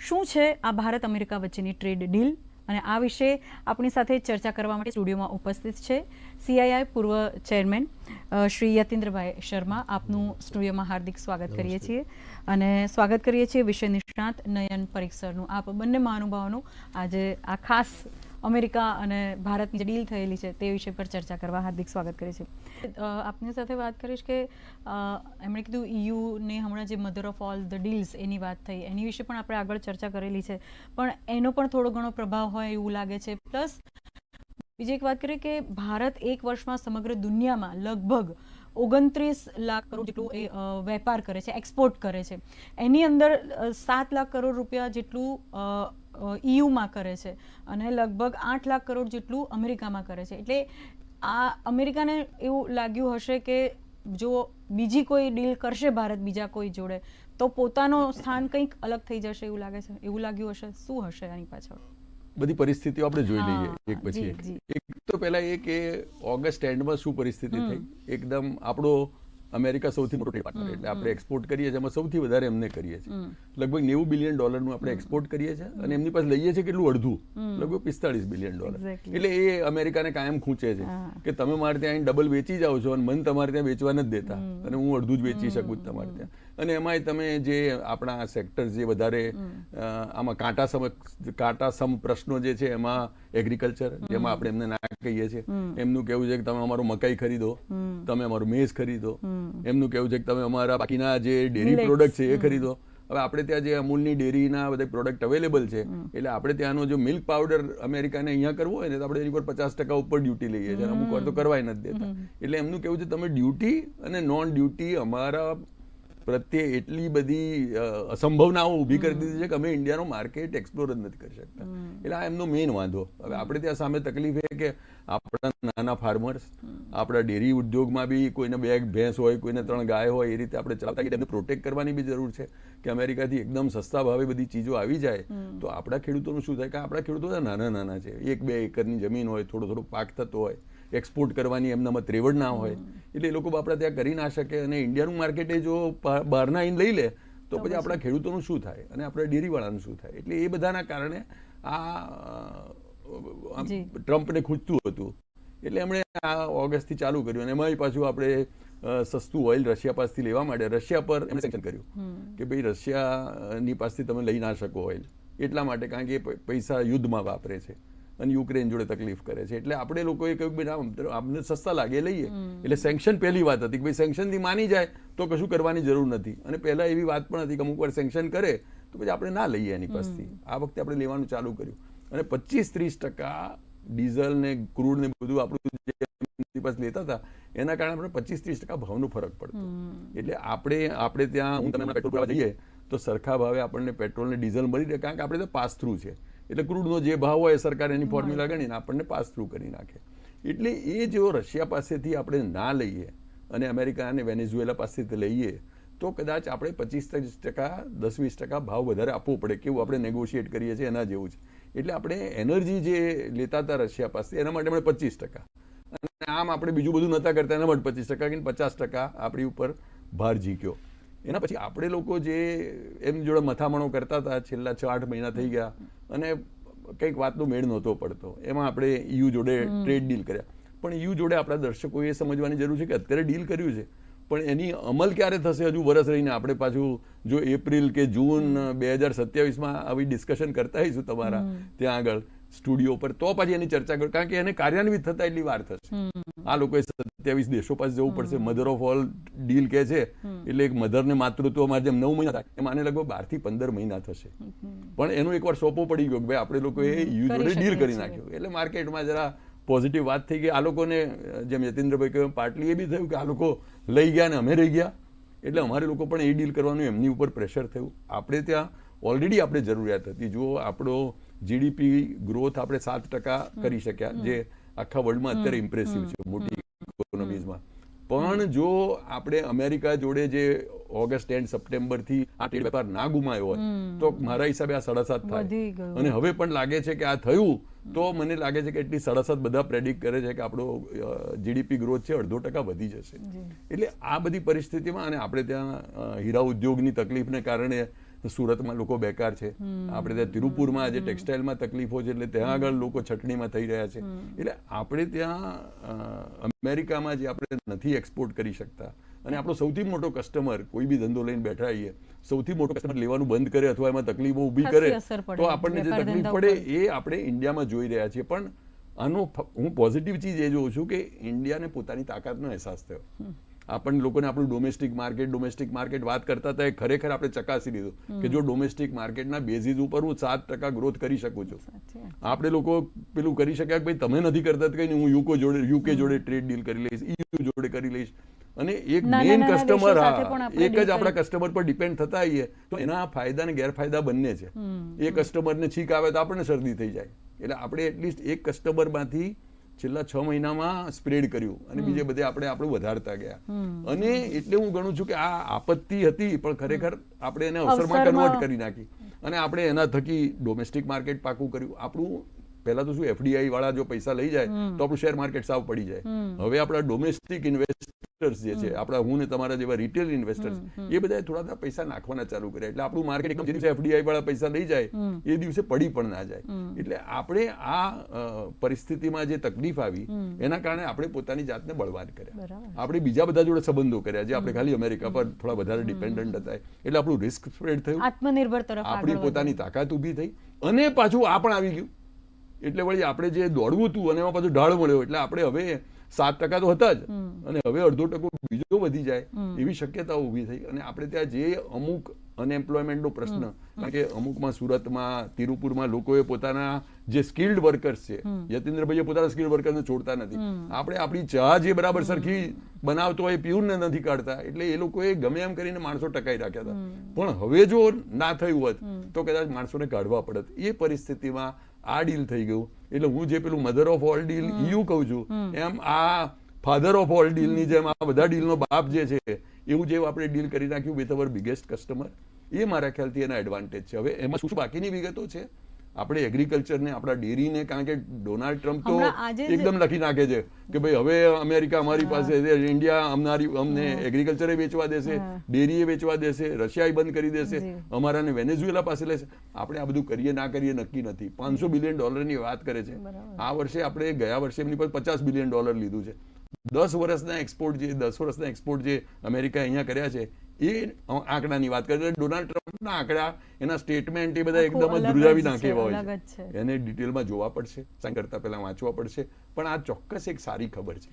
શું છે આ ભારત અમેરિકા વચ્ચેની ટ્રેડ ડીલ, અને આ વિશે આપણી સાથે ચર્ચા કરવા માટે સ્ટુડિયોમાં ઉપસ્થિત છે CII પૂર્વ ચેરમેન શ્રી યતીન્દ્રભાઈ શર્મા. આપનું સ્ટુડિયોમાં હાર્દિક સ્વાગત કરીએ છીએ અને સ્વાગત કરીએ છીએ વિષય નિષ્ણાત નયન પરીક્ષરનું. આપ બંને મહાનુભાવોનું આજે આ ખાસ અમેરિકા અને ભારતની જે ડીલ થયેલી છે તે વિષય પર ચર્ચા કરવા હાર્દિક સ્વાગત કરીએ છીએ. આપની સાથે વાત કરીશ કે એમણે કીધું EUને હમણાં જે mother of all the deals એની વાત થઈ, એની વિશે પણ આપણે આગળ ચર્ચા કરેલી છે, પણ એનો પણ થોડો ઘણો પ્રભાવ હોય એવું લાગે છે. પ્લસ બીજી એક વાત કરીએ કે ભારત એક વર્ષમાં સમગ્ર દુનિયામાં લગભગ 29 લાખ કરોડ જેટલું એ વેપાર કરે છે, એક્સપોર્ટ કરે છે. એની અંદર 7 લાખ કરોડ રૂપિયા જેટલું EUમાં કરે છે અને લગભગ 8 લાખ કરોડ જેટલું અમેરિકામાં કરે છે. એટલે આ અમેરિકાને એવું લાગ્યું હશે કે જો બીજી કોઈ ડીલ કરશે ભારત બીજા કોઈ જોડે તો પોતાનો સ્થાન કંઈક અલગ થઈ જશે એવું લાગે છે, એવું લાગ્યું હશે. શું હશે આની પાછળ? બધી પરિસ્થિતિઓ આપણે જોઈ લઈએ એક પછી એક. એક તો પહેલા એ કે ઓગસ્ટ એન્ડમાં શું પરિસ્થિતિ થઈ. એકદમ આપણો અમેરિકા સૌથી મોટો ટ્રેડ પાર્ટનર, એટલે આપણે એક્સપોર્ટ કરીએ છીએ, એમાં સૌથી વધારે એમને કરીએ છીએ. લગભગ $90 બિલિયન આપણે એક્સપોર્ટ કરીએ છીએ અને એમની પાસે લઈએ છીએ કેટલું? અડધું, લગભગ $45 બિલિયન. એટલે એ અમેરિકાને કાયમ ખૂંચે છે કે તમે મારે ત્યાં ડબલ વેચી જાઓ છો અને મને તમારે ત્યાં વેચવા નથી દેતા અને હું અડધું જ વેચી શકું તમારે ત્યાં. અને એમાંય તમે જે આપણા સેક્ટર જે વધારે આમાં કાંટાસમ પ્રશ્નો જે છે એમાં એગ્રીકલ્ચર, જેમાં આપણે એમને ના કહીએ છીએ, એમનું કેવું છે કે તમે અમારું મકાઈ ખરીદો, તમે અમારું મેઝ ખરીદો. એમનું કેવું છે કે તમે અમારા બાકીના જે ડેરી પ્રોડક્ટ છે એ ખરીદો. હવે આપણે ત્યાં જે અમૂલની ડેરીના બધા પ્રોડક્ટ અવેલેબલ છે, એટલે આપણે ત્યાંનો જો મિલ્ક પાવડર અમેરિકાને અહીંયા કરવો હોય ને તો આપણે એની પર 50% ઉપર ડ્યુટી લઈએ છીએ, અમુક વાર તો કરવાય નથી દેતા. એટલે એમનું કેવું છે તમે ડ્યુટી અને નોન ડ્યુટી અમારા પ્રત્યે એટલી બધી અસંભાવનાઓ ઊભી કરી દીધી છે કે અમે ઇન્ડિયાનો માર્કેટ એક્સપ્લોર જ નથી કરી શકતા. એટલે આ એમનો મેઇન વાંધો. હવે આપણે ત્યાં સામે તકલીફ એ કે આપણા નાના ફાર્મર્સ, આપણા ડેરી ઉદ્યોગમાં બી કોઈને 2 ભેંસ હોય, કોઈને 3 ગાય હોય, એ રીતે આપણે ચલાવતા એમને પ્રોટેક્ટ કરવાની બી જરૂર છે કે અમેરિકાથી એકદમ સસ્તા ભાવે બધી ચીજો આવી જાય તો આપણા ખેડૂતોનું શું થાય કે આપણા ખેડૂતો નાના છે, 1-2 એકરની જમીન હોય, થોડો પાક થતો હોય, એક્સપોર્ટ કરવાની એમનામાં ત્રેવડ ના હોય, એટલે એ લોકો આપણે ત્યાં કરી ના શકે. અને ઇન્ડિયાનું માર્કેટ એ જો બહારના આઈને લઈ લે તો પછી આપણા ખેડૂતોનું શું થાય અને આપણા ડેરીવાળાનું શું થાય. એટલે એ બધાના કારણે આ ટ્રમ્પને ખૂંચતું હતું. એટલે એમણે આ ઓગસ્ટથી ચાલુ કર્યું અને એમાંય પાછું આપણે સસ્તું ઓઇલ રશિયા પાસેથી લેવા માટે રશિયા પર એમણે સેન્કશન કર્યું કે ભાઈ રશિયાની પાસેથી તમે લઈ ના શકો ઓઇલ, એટલા માટે કારણ કે એ પૈસા યુદ્ધમાં વાપરે છે અને યુક્રેન જોડે તકલીફ કરે છે. એટલે આપણે લોકોએ કહ્યું કે આપણે સસ્તા લાગે લઈએ. એટલે સેન્કશન પહેલી વાત હતી કે ભાઈ સેન્કશનથી માની જાય તો કશું કરવાની જરૂર નથી. અને પહેલા એવી વાત પણ હતી કે અમુક વાર સેન્કશન કરે તો પછી આપણે ના લઈએ એની પાસેથી. આ વખતે આપણે લેવાનું ચાલુ કર્યું અને 25-30% ડીઝલ ને ક્રૂડ ને બધું આપણું પાસે લેતા હતા, એના કારણે આપણે 25-30% ભાવનો ફરક પડતો. એટલે આપણે ત્યાં હું તમે પેટ્રોલ પુરાવા જઈએ તો સરખા ભાવે આપણને પેટ્રોલ ને ડીઝલ મળી રહે, કારણ કે આપણે તો પાસ થ્રુ છે. એટલે ક્રૂડનો જે ભાવ હોય સરકાર એની ફોર્મ્યુલા ગણીને આપણને પાસ થ્રુ કરી નાખે. એટલે એ જો રશિયા પાસેથી આપણે ના લઈએ અને અમેરિકા અને વેનેઝુએલા પાસેથી લઈએ તો કદાચ આપણે 25-30%, 10-20% ભાવ વધારે આપવો પડે. કેવું આપણે નેગોશિએટ કરીએ છીએ એના જેવું છે. એટલે આપણે એનર્જી જે લેતા હતા રશિયા પાસે એના માટે આપણે 25%, અને આમ આપણે બીજું બધું નહોતા કરતા એના માટે 25%, 50% આપણી ઉપર ભાર ઝીક્યો. એના પછી આપણે લોકો જે એમ જોડે મથામણો કરતા હતા છેલ્લા 6-8 મહિના થઈ ગયા અને કંઈક વાતનો મેળ નહોતો પડતો, એમાં આપણે EU જોડે ટ્રેડ ડીલ કર્યા. પણ EU જોડે આપણા દર્શકોએ સમજવાની જરૂર છે કે અત્યારે ડીલ કર્યું છે પણ એની અમલ ક્યારે થશે હજુ વરસ રહીને. આપણે પાછું જો એપ્રિલ કે જૂન 2027માં આવી ડિસ્કશન કરતા હોઈશું તમારા ત્યાં આગળ સ્ટુડિયો પર તો પછી એની ચર્ચા કરું, કારણ કે એને કાર્યાન્વિત થતા એટલી વાર થશે. આ લોકોએ 27 દેશો પાસે જવું પડશે. મધર ઓફ ઓલ ડીલ કે છે એટલે એક મધરને માતૃત્વમાં જેમ 9 મહિના થાય એમ આને લગભગ 12 થી 15 મહિના થશે. પણ એનું એકવાર સોંપો પડી ગયો કે ભાઈ આપણે લોકોએ EU જોડે ડીલ કરી નાખ્યું એટલે માર્કેટમાં જરા પોઝિટિવ વાત થઈ ગઈ. આ લોકોને જેમ યતીન્દ્રભાઈ કહ્યું પાર્ટલી એ બી થયું કે આ લોકો લઈ ગયા ને અમે રહી ગયા, એટલે અમારે લોકો પણ એ ડીલ કરવાનું એમની ઉપર પ્રેશર થયું. આપણે ત્યાં ઓલરેડી આપણે જરૂરિયાત હતી. જો આપણો GDP ગ્રોથ આપણે 7% કરી શક્યા, જે આખા વર્લ્ડમાં અત્યારે ઇમ્પ્રેસિવ છે મોટી ઇકોનોમીઝમાં. પણ જો આપણે અમેરિકા જોડે જે ઓગસ્ટ એન્ડ સપ્ટેમ્બરથી આ ટ્રેડ વેપાર ના ગુમાયો હોય તો મારા હિસાબે આ 7.5 થાય. અને હવે પણ લાગે છે કે આ થયું તો મને લાગે છે કે એટલી 7.5 બધા પ્રેડિક્ટ કરે છે કે આપણો GDP ગ્રોથ છે 0.5% વધી જશે. એટલે આ બધી પરિસ્થિતિમાં અને આપણે ત્યાં હીરા ઉદ્યોગની તકલીફને કારણે સુરતમાં લોકો બેકાર છે, આપણે ત્યાં તિરુપુરમાં આજે ટેક્સટાઇલમાં તકલીફો છે એટલે ત્યાં આગળ લોકો છટણીમાં થઈ રહ્યા છે. એટલે આપણે ત્યાં અમેરિકામાં જે આપણે નથી એક્સપોર્ટ કરી શકતા, અને આપણો સૌથી મોટો કસ્ટમર કોઈ બી ધંધો લઈને બેઠા આવીએ, સૌથી મોટો કસ્ટમર લેવાનું બંધ કરે અથવા એમાં તકલીફો ઊભી કરે તો આપણને જે તકલીફ પડે એ આપણે ઇન્ડિયામાં જોઈ રહ્યા છીએ. પણ આનો હું પોઝિટિવ ચીજ એ જોઉં છું કે ઇન્ડિયાને પોતાની તાકાતનો અહેસાસ થયો. આપણને લોકોને આપણું ડોમેસ્ટિક માર્કેટ વાત કરતા હતા, એ ખરેખર આપણે ચકાસી લીધું કે જો ડોમેસ્ટિક માર્કેટના બેઝિસ ઉપર હું 7% ગ્રોથ કરી શકું છું. આપણે લોકો પેલું કરી શક્યા કે ભાઈ તમે નથી કરતા તો કઈ નહીં, હું યુકે જોડે ટ્રેડ ડીલ કરી લઈશ, EU જોડે કરી લઈશ. અને એક મેઇન કસ્ટમર, એક જ આપણા કસ્ટમર પર ડિપેન્ડ થતા આવીએ તો એના ફાયદા અને ગેરફાયદા બંને છે. એ કસ્ટમરને છીક આવે તો આપણને શરદી થઈ જાય. એટલે આપણે એટલીસ્ટ એક કસ્ટમરમાંથી છેલ્લા 6 મહિનામાં સ્પ્રેડ કર્યું અને બીજે બધે આપણે આપણું વધારતા ગયા. અને એટલે હું ગણું છું કે આ આપત્તિ હતી પણ ખરેખર આપણે એને અવસરમાં કન્વર્ટ કરી નાખી અને આપણે એના થકી ડોમેસ્ટિક માર્કેટ પાકું કર્યું. આપણું પહેલા તો શું FDI વાળા જો પૈસા લઈ જાય તો આપણું શેર માર્કેટ સાવ પડી જાય. હવે આપણા ડોમેસ્ટિક ઇન્વેસ્ટર્સ જે છે, આપણા હું ને તમારા જેવા રિટેલ ઇન્વેસ્ટર્સ, એ બધા થોડા પૈસા નાખવાના ચાલુ કર્યા. એટલે આપણું માર્કેટ એકદમ જે દિવસે FDI વાળા પૈસા લઈ જાય એ દિવસે પડી પણ ના જાય. એટલે આપણે આ પરિસ્થિતિમાં જે તકલીફ આવી એના કારણે આપણે પોતાની જાતને બળવાન કર્યા. આપણે બીજા બધા જોડે સંબંધો કર્યા જે આપણે ખાલી અમેરિકા પર થોડા વધારે ડિપેન્ડન્ટ હતા. એટલે આપણું રિસ્ક સ્પ્રેડ થયું, આત્મનિર્ભર તરફ આપણી પોતાની તાકાત ઊભી થઈ, અને પાછું આ પણ આવી ગયું. એટલે વળી આપણે જે દોડવું હતું અને એમાં પાછું ઢાળ મળ્યો. એટલે આપણે હવે 7% તો હતા જ અને હવે 1/2% બીજો વધી જાય એવી શક્યતા ઊભી થઈ. અને આપણે ત્યાં જે અમુક અનએમ્પ્લોયમેન્ટનો પ્રશ્ન, કારણ કે અમુકમાં સુરતમાં, તિરુપુરમાં લોકોએ પોતાના જે સ્કિલ્ડ વર્કર્સ છે, યતીન્દ્રભાઈએ પોતાના સ્કિલ્ડ વર્કર્સને છોડતા નથી. આપણે આપણી ચા જે બરાબર સરખી બનાવતો હોય પ્યુરને નથી કાઢતા. એટલે એ લોકોએ ગમે એમ કરીને માણસો ટકાઈ રાખ્યા હતા. પણ હવે જો ના થયું હોત તો કદાચ માણસોને કાઢવા પડત. એ પરિસ્થિતિમાં આ ડીલ થઈ ગયું. એટલે હું જે પેલું mother of all deal EU કહું છું, એમ આ ફાધર ઓફ ઓલ ડીલની જેમ આ બધા ડીલનો બાપ જે છે એવું જે આપણે ડીલ કરી નાખ્યું વિથ અવર બિગેસ્ટ કસ્ટમર, એ મારા ખ્યાલથી એના એડવાન્ટેજ છે. હવે એમાં શું બાકીની વિગતો છે, આપણે એગ્રીકલ્ચરને, આપણા ડેરીને, કારણ કે ડોનાલ્ડ ટ્રમ્પ તો એકદમ લખી નાખે છે કે ભાઈ હવે અમેરિકા અમારી પાસે, ઇન્ડિયા અમને એગ્રીકલ્ચરે વેચવા દેશે, ડેરીએ વેચવા દેશે, રશિયાએ બંધ કરી દેશે, અમારાને વેનેઝુએલા પાસે લેશે. આપણે આ બધું કરીએ ના કરીએ નક્કી નથી. $500 બિલિયન વાત કરે છે. આ વર્ષે આપણે ગયા વર્ષે એમની પર $50 બિલિયન લીધું છે. 10 વર્ષના એક્સપોર્ટ જે અમેરિકા અહીંયા કર્યા છે એ આંકડાની વાત કરે. ડોનાલ્ડ ટ્રમ્પના આંકડા, એના સ્ટેટમેન્ટ, એ બધા એકદમ જ ધ્રુજાવી નાખે એવા હોય છે. એને ડિટેલમાં જોવા પડશે, સાઈન કરતા પહેલા વાંચવા પડશે. પણ આ ચોક્કસ એક સારી ખબર છે.